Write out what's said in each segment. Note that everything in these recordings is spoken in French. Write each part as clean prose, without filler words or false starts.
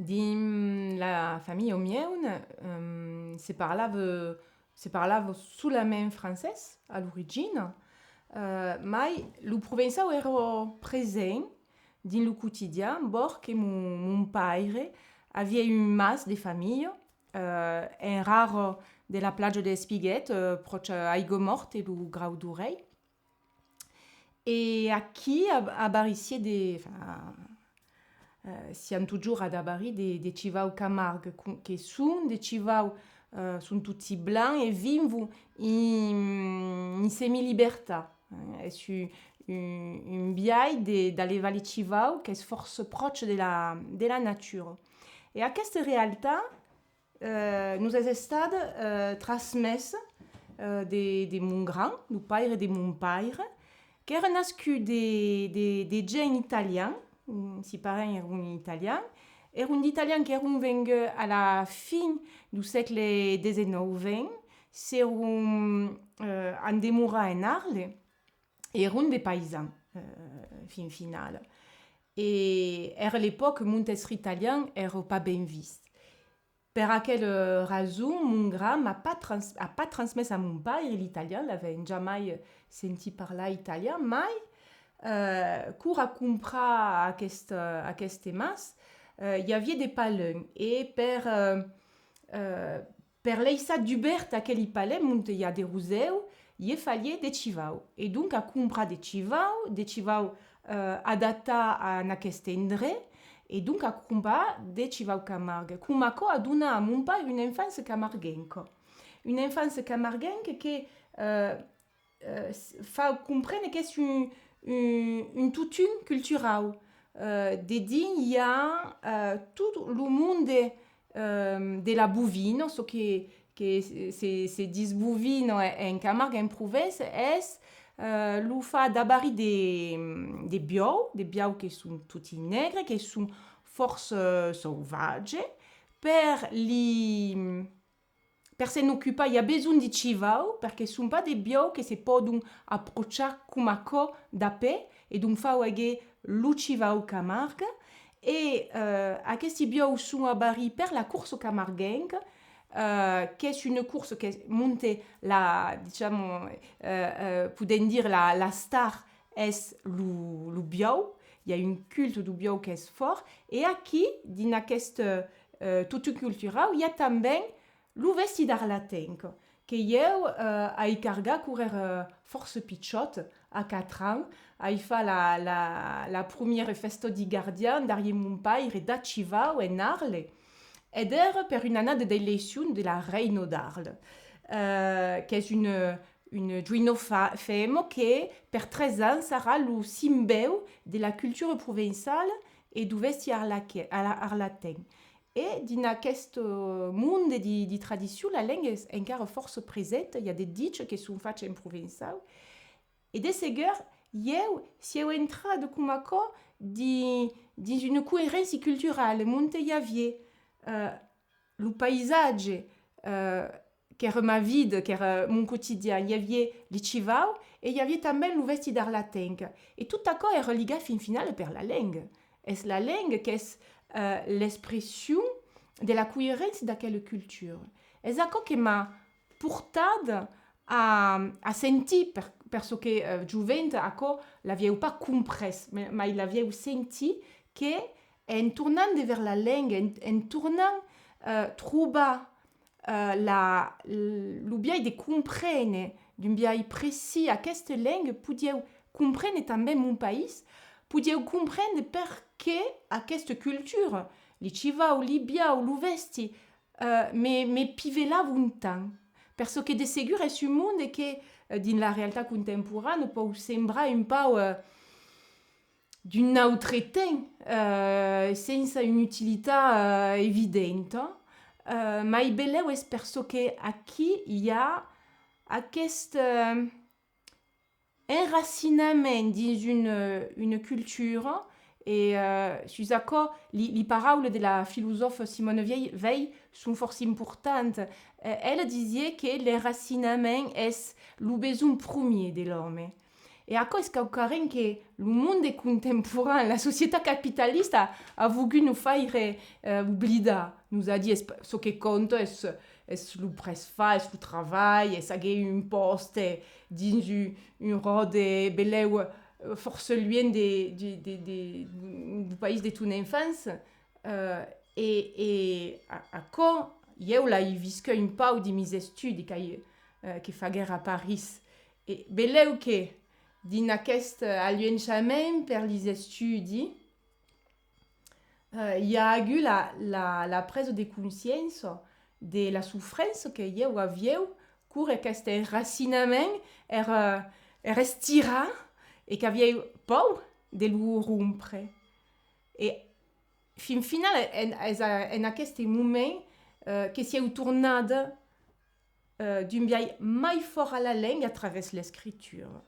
Din la famille Omieun, se parlava solament francès a l'origine, mai lo provençau era present din lo quotidian, bor que mon pare havia un mas de famille en rar de la platja de Espiguet, proche Aiguamort e lo Grau d'Orei. E aquí abaricie sian toujours ad abari de chivau Camargue, que sun de chivau sunt tutti blancs e vivu in semi-libertà. Es un biai dalle valli chivau que es força proche de la natura. E aquesta realitat nous es estat transmès de mon grand, do paire de mon paire, qu'era nascut de gent italian, si parents era un italian, era un italian que era un vengue a la fin du segle XIX, s'era en demora en Arles, era un de paysan, fin final. Et era l'époque mon esprit italien era pas ben vist. Per aquella raison, mon grand n'a pas transmis à mon père l'italien, l'avait jamais senti parler italien, mais cour a comprar aquest mas, hi havia des palens. Et per l'eissat d'Hubert aquel hi palem, on hi ha de roseu, hi fallier de chivau. Et donc a comprar de chivau adaptar en aquest indret, et donc a comprar de chivau Camargue. Cumaco a donat a mon pare une enfance camarguenca. Une enfance camarguenca que fa comprendre que és une toutume culturau. De din hi ha tot lo monde de la bovino, so que se dis bovino en Camargue, en Provence, és lo fa d'abari de biau que són tutti negres, que són força sauvatges, per se n'occupar, hi ha besoin de chivau, perquè són pas de biau que se poden approchar cumaco d'apè, e donc fa hagé lo chivau Camargue, e aquests biau són abari per la course camarguenca, que és una course que monte la, diciamo, podem dir la star és lo biau, hi ha un culte du biau que és fort, e aquí, din aquesta tutu culturau, hi ha també lo vesti d'arlatenc, que heu a y cargar courir força pitjot a 4 ans, a y fa la première festa di Guardian d'Arié mon pare da chivau en Arles, ed era per una annada d'eleizione della Reina d'Arles, che è une giuino femo che per 3 ans sarà lo simbeu della cultura provençale e du vesti arlaten. E din aquest monde di tradició, la lengua és encara força present, hi ha de dics que són fets en provençal, e de seguir, si heu entrat cumaco dins una coherència culturale, monte hi havia le paisatge que era ma vida, que era mon quotidien. Hi havia les chivau e hi havia també el vesti d'arlatenc. E tot això era ligat fin final per la lengua. És la lengua que és l'expression de la coherència d'aquella cultura. És això que m'ha portat a sentir, perquè jovent això l'avieu pas comprès, mais l'avieu sentit que en tornant vers la lengua, en tornant trobar lo biai de comprendre d'un biai precis aquesta lengua, podieu comprendre també mon país, podieu comprendre per què aquesta cultura, li chivau, li biau, lo vesti, me pivelavun tant. Perquè de segur és un monde que, din la realitat contemporània, pot sembrar un pau d'un autre temps, sense una utilitat evidenta, mai beleu és perquè aquí hi ha aquest enracinament dins una cultura, e sus això, les paraules de la filosòfa Simone Weil són força importantes. Elle disait que l'enracinament és le besoin premier de l'homme. Et à cause qu'aucun que le monde contemporain, la société capitaliste a voulu nous faire oublier. Nous a dit ce qui compte est le presfa, est le travail, est ça un poste dans une robe belle force loin du pays de ton enfance. Et à cause, il y a visque un peu de mes études que faguer à Paris. Et belle que din aquest allunjament per les estudis, hi ha hagut la presa de consciència de la sofrència que hi havieu cur aquest enracinament estirar e que havíeu por de lo rompre. E fin final, en aquest moment, que si heu tornat d'un viatge mai fort a la langue a través l'escriptura.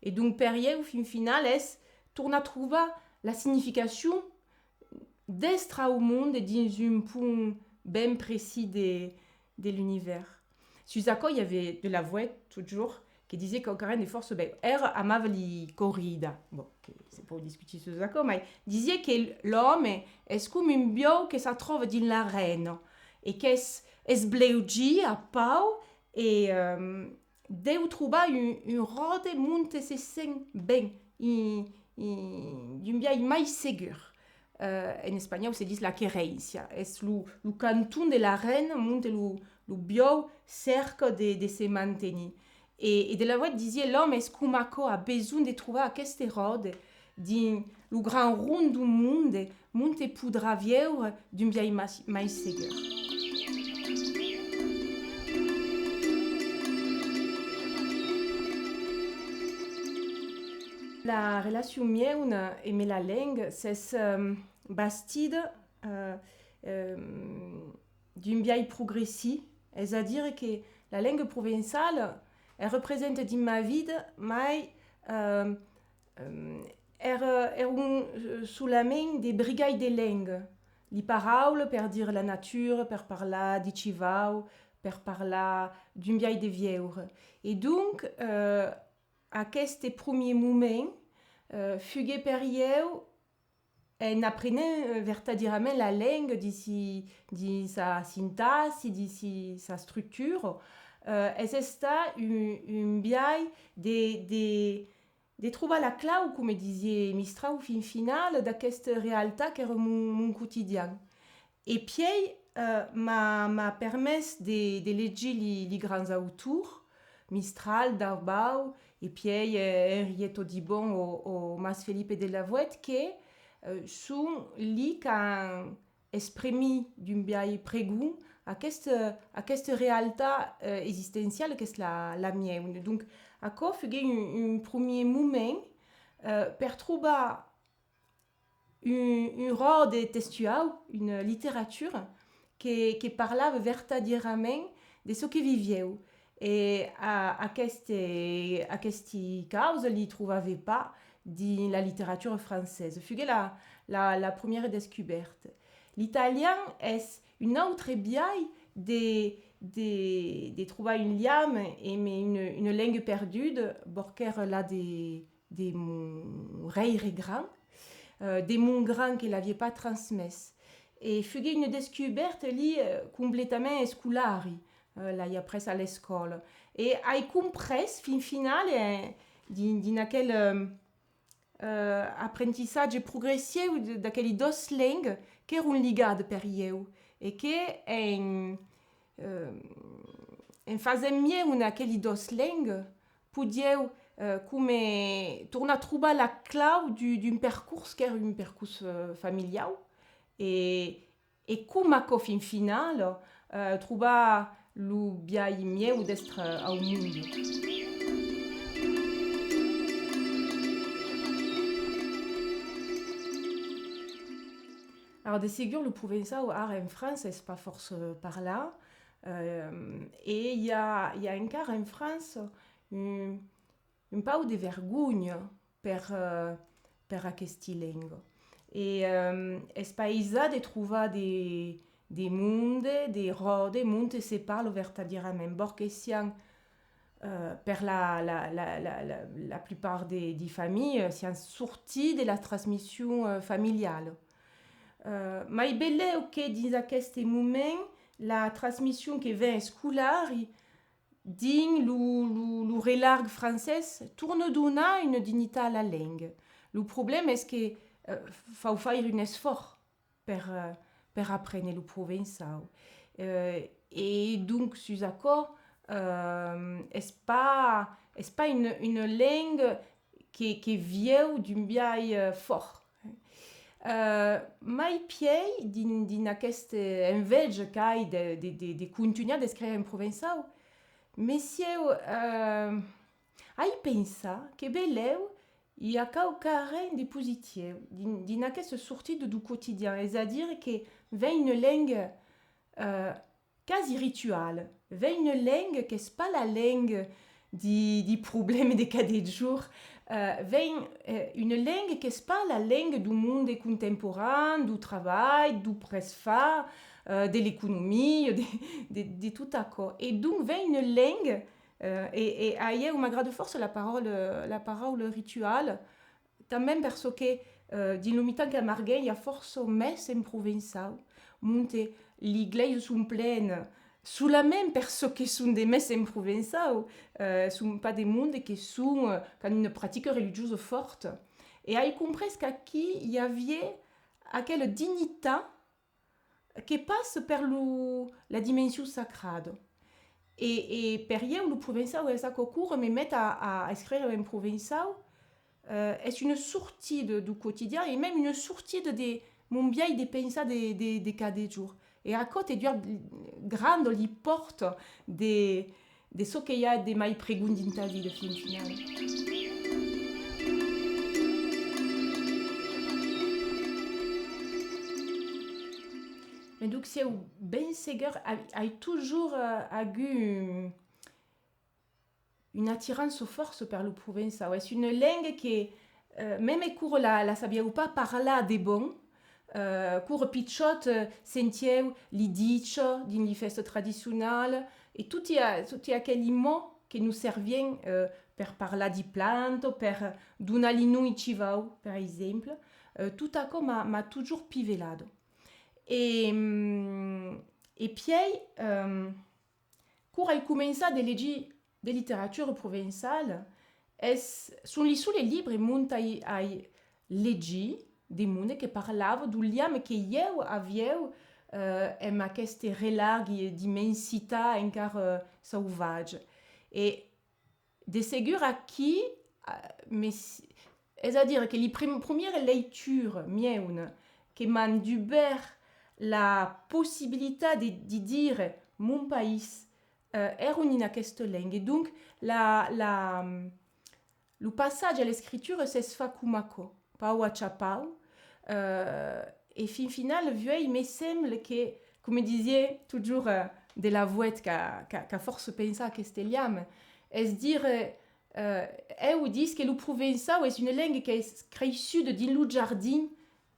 Et donc, Perrier, au final, est tourne à trouver la signification d'estra au monde dans un point bien précis de l'univers. Sur ça, il y avait de la voix, toujours, qui disait qu'aucun des forces, amava li corrida. Bon, c'est pour discuter sur ça, mais disait que l'homme est comme un bio que ça trouve dans l'arène. Et qu'est-ce bleugi à pau et deu trobar un rode monte se sent ben d'un viatge mai segur. En espagnol se dit la querència. És le canton de la reine monte le bio cerca de se mantenir. Et de la voix disait l'homme est com a besoin de trouver aquest rode dans le grand rond du monde monte podrà vieure d'un viatge mai segur. La relation mieuna et la langue, c'est bastide d'un biais progressif. C'est-à-dire que la langue provençale, elle représente dans ma vie, mais sous la main des brigades de langue. Les paroles per dire la nature, per parler du chivau, per parler d'un biais de vieure. Et donc, aquest premier moment, fuguer per eu en apprenant verdaderament la langue d'ici sa syntaxe, d'ici sa structure, és un biais de trobar la clau, com disait Mistral, fin final, d'aquesta realitat que era mon quotidien. Et puis, m'a permis de llegir les grands autors, Mistral, Darbau, et puis Henriette Audibon ou Mas Felipe de la Voette, qui sont li qu'han exprimi d'un biais pregun aquesta realitat existencial que és la mienne. Donc, això fut un premier moment per trobar un rode textual, une littérature qui parlava verdaderament de ce que vivieu. Et aquesta causa li trobava pas dans la littérature française. Fut la première découverte. L'italien est une autre biais de trouver une liame et une langue perdue, borquer là des mon rei grand, des mon grand qu'il n'avait pas transmis. Et fut une découverte li complètement scolari. Là, il y a presque à l'école. Et ai compris, fin final, dans quel apprentissage progressif d'aquelles deux langues qui sont ligades per eu. Et que en faisant mieux aquelles deux langues, poudieu tornar a trobar la clau d'un percurs qui est un percurs familial. Et com a fin final, trobar le biais mieux d'être au monde. Alors, de ségur, le provençal en France, c'est pas force par là. Et il y a encore en France un peu de vergogne per aquesta langue. Et es païsa de trouver des mondes, des rodes, mondes se parlent verdaderament. Borquesian per la plupart des familles siano sortite della trasmissione familiale. Ma è bello che in questo momento la trasmissione che viene scolare din lo relarg francès torna a donare una dignità alla lingua. Il problema è che fa fare un sforzo per apprendere il provençal. Et donc, je suis d'accord, est-ce pas une langue qui vient d'un biais fort. Mai piei din aquesta enveja que hai de continuar d'escrever en provençal, messieu, hai pensar que beleu hi ha qualquaren de positiu din aquesta sortida do quotidian, és a dir que ve una langue quasi ritual, ve una langue que és pas la langue di problemi de cada jour, vem une langue que n'est pas la langue du monde contemporain, du travail, du presfa, de l'économie, de tout accord. Et donc, vem une langue, et ailleurs, m'agrade force la parole rituelle, même parce que dans le mitan camarguais, il y a force messe en provençal, monte l'iglesia sont pleines, sous la même personne qui sont des messes en provençal, sont pas des mondes qui sont quand une pratique religieuse forte. Et ai compris qu'ici il y avait quelle dignité qui passe par la dimension sacrée. Et per io le provençal est ça court me met à écrire en provençal est une sortie du quotidien et même une sortie de mon biais de penser des cas des jours. Et à côté du grande li porte de ce qu'il y a de mai pregunti in ta vie de film final. Mais donc c'est ben segur a toujours eu une attirance force par le provençal. C'est une langue qui même cours la sabia ou pas parla des bons. Cour pitchot sentieu li dicho din li festa tradicional et tout y a quel mot que nous servien per parlar di planto, per donar l'inu i chivau, per exemple. Tout a com m'a toujours pivelado. Et puis, cour a començat de llegir de littérature provençale, sont les livres et monte a llegir des monde que parlava du liam que eu avieu en aquest relarg d'immensità encara sauvage. Et de segur aquí, és a dir que les premières lectures mieune que m'han d'ouvert la possibilité de dire mon pays eran in aquesta langue. Et donc, le passage à l'écriture, c'est fa kumako, pas au chapau. Et final, il me semble que, comme disait toujours de la voix qu'a force penser à Castellam, est dire, ou dit que le provençal est une langue qui est créée dans le jardin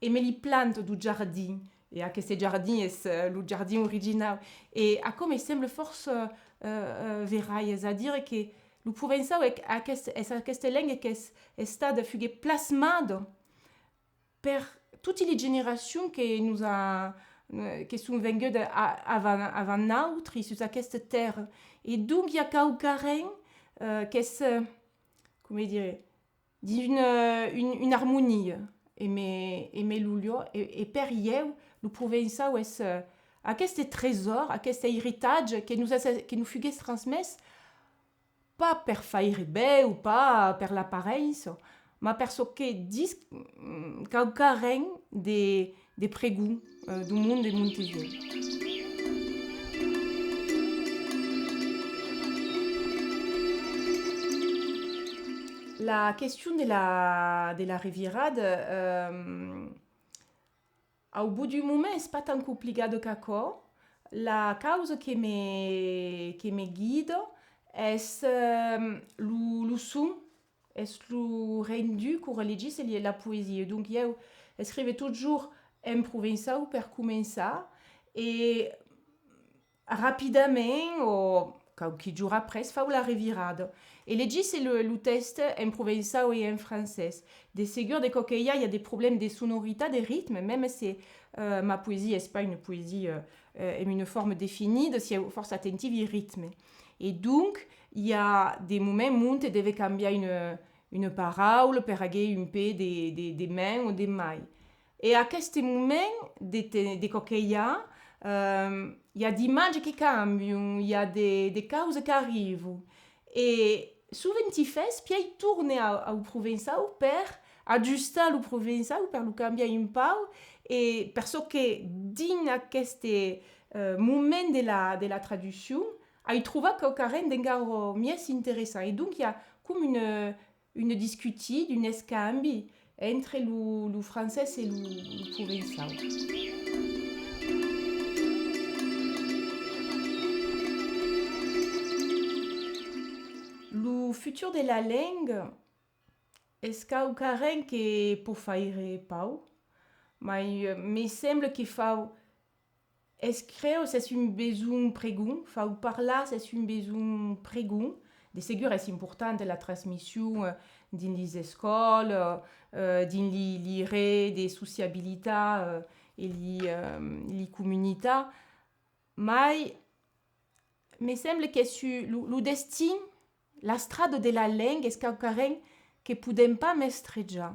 et mais les plantes du jardin. Et à ce jardin est le jardin original. Et à comme il semble force veraille, c'est-à-dire que le provençal est cette langue qui est stade fugue plasmado per toutes les générations qui nous a qui sont venues avant nous sur cette terre. Et donc il y a quelqu'un qui est comment dire une harmonie et l'ulio et per io le provençal est à ce trésor, à ce héritage qui nous fut transmis pas per faire bé ou pas per l'appareil, mais parce que dis quelqu'un des prégoûts du monde de Montpellier. La question de la rivierade, au bout du moment, n'est pas tant compliqué de caco. La cause qui me guide est le son, est le rendu que religi, c'est la poésie. Donc, j'écrivais toujours en provençal pour commencer et rapidement, qualche giorno après, fa la revirada. E leggi le test en provençal et en français. De ségur de qu'il y a des problèmes de sonorité, de rythme, même si ma poésie n'est pas une poésie une forme définie, de si est force attentive au rythme. Et donc, il y a des moments où tu devais changer une parole pour avoir un peu de mains ou de mailles. Et à ce moment de coquillas, il y a des images qui changent, il y a des causes qui arrivent. Et souvent, tu fais, puis tu tournes au provençal pour ajuster le provençal, pour le changer un peu. Et parce que dans ce moment de la traduction, tu trouves que c'est encore mieux intéressant. Et donc, il y a comme une discussion, une escambi entre le français et le provençal. Le futur de la langue est quelque que peut faire pas, mais me semble que faut écrire c'est un besoin prégun, faut parler c'est un besoin prégun. De ségur c'est important la transmission dans les écoles, dans les raies de sociabilité et les communautés, mais me semble que le destin, la strade de la langue est quelque chose que pouvons pas mestrejar.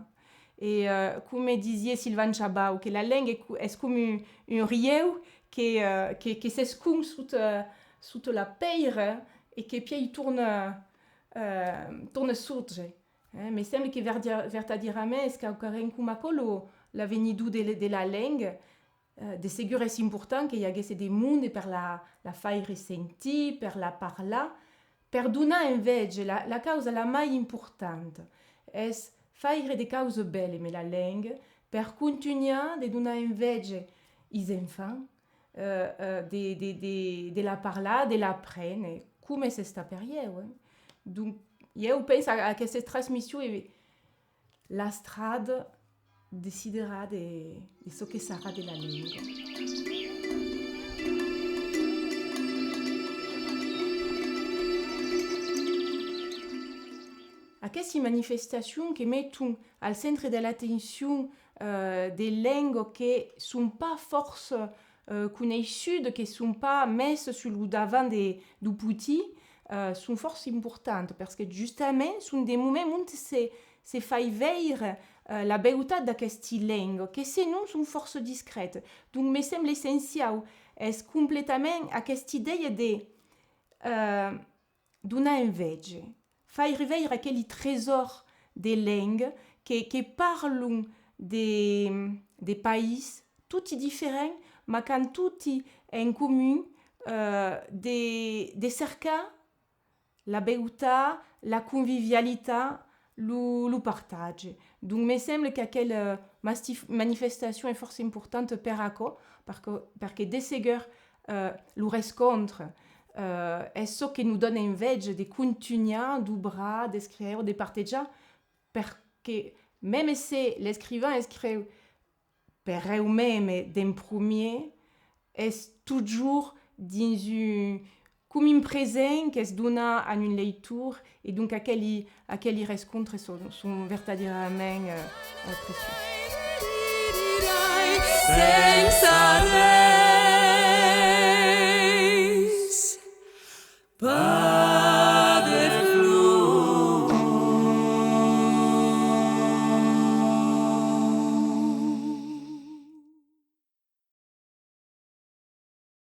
Et comme disait Sylvain Chabau, que la langue est comme un rieu qui s'escume sous la peire et que puis il tourne surge. Me semble que verdaderament est quelque chose comme aquilo la venido de la langue. De ségur est important qu'il y ait des mondes per la faire ressentir, per la parler, per donar invece la causa la mai importante est faire des causes belles mais la langue per continuer de donar invece aux enfants de la parler, de l'apprendre comme c'est cette période. Donc, je pense que cette transmission est la strade décidera de ce que sera de la langue. Queste manifestations qui mettent au centre de l'attention des langues qui ne sont pas force connues, qui ne sont pas mises sur le devant du petit, sont force importantes parce que justement, sont des moments où se fait voir la beauté de ces langues, qui sinon sont force discrètes. Donc, me semble essentiel est complètement à cette idée de donar invece. Faire arriver à quel trésor des langues qui parlent des pays tout différents, mais quand tout en commun, de cercer la beauté, la convivialité, le partage. Donc, me semble que quelle manifestation est forcément importante pour ACO, parce que de ségur le rencontre est ce qui nous donne envie de continuer, d'ouvrir, d'écrire, de partager, parce que même si l'écrivain écrit pour lui-même d'un premier, est toujours dans comme un présent qui se donne à une lecture et donc à quel il rencontre son verdaderament précieux.